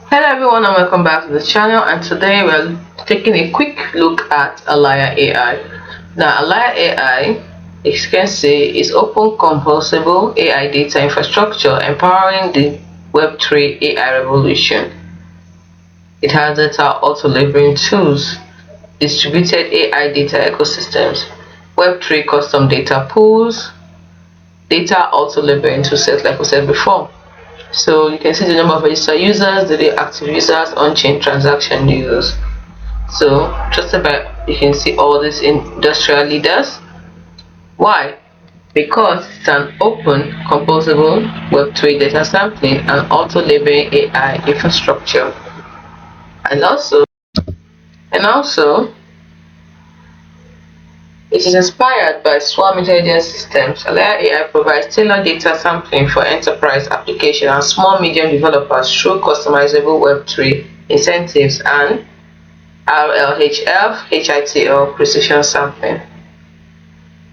Hello everyone and welcome back to the channel, and today we're taking a quick look at Alaya AI. Now Alaya AI, as you can see, is open composable AI data infrastructure empowering the Web3 AI revolution. It has data auto-labeling tools, distributed AI data ecosystems, Web3 custom data pools, data auto-labeling toolsets like we said before. So you can see the number of registered users, daily active users, on-chain transaction users. So just about you can see all these industrial leaders. Why? Because it's an open, composable Web3 data sampling and auto-labeling AI infrastructure. And also it is inspired by swarm intelligence systems. Alaya AI provides tailored data sampling for enterprise application and small medium developers through customizable Web3 incentives and RLHF, HITL precision sampling.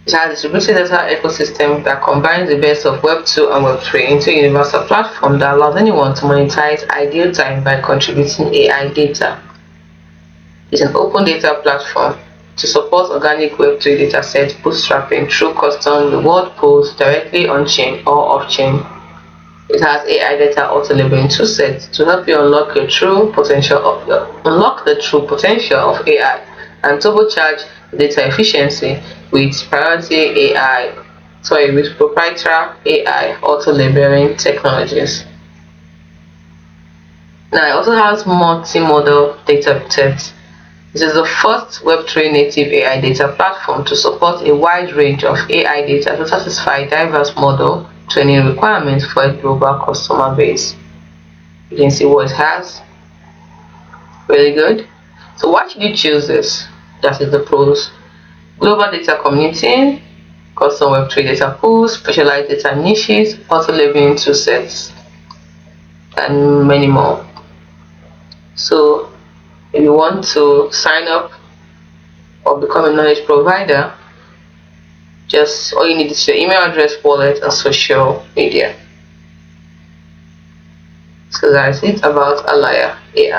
It has a distributed data ecosystem that combines the best of Web 2 and Web 3 into a universal platform that allows anyone to monetize ideal time by contributing AI data. It's an open data platform to support organic Web 3 datasets bootstrapping through custom reward pools directly on-chain or off-chain. It has AI data auto-labeling toolsets to help you unlock the true potential of AI and turbocharge data efficiency with with proprietary AI auto-labeling technologies. Now it also has multi-modal data sets. This is the first Web3 native AI data platform to support a wide range of AI data to satisfy diverse model training requirements for a global customer base. You can see what it has. Really good. So why should you choose this? That is the pros. Global data community, custom Web3 data pools, specialized data niches, auto-labeling toolsets, and many more. So if you want to sign up or become a knowledge provider, just all you need is your email address, wallet, and social media. So that's it about Alaya AI.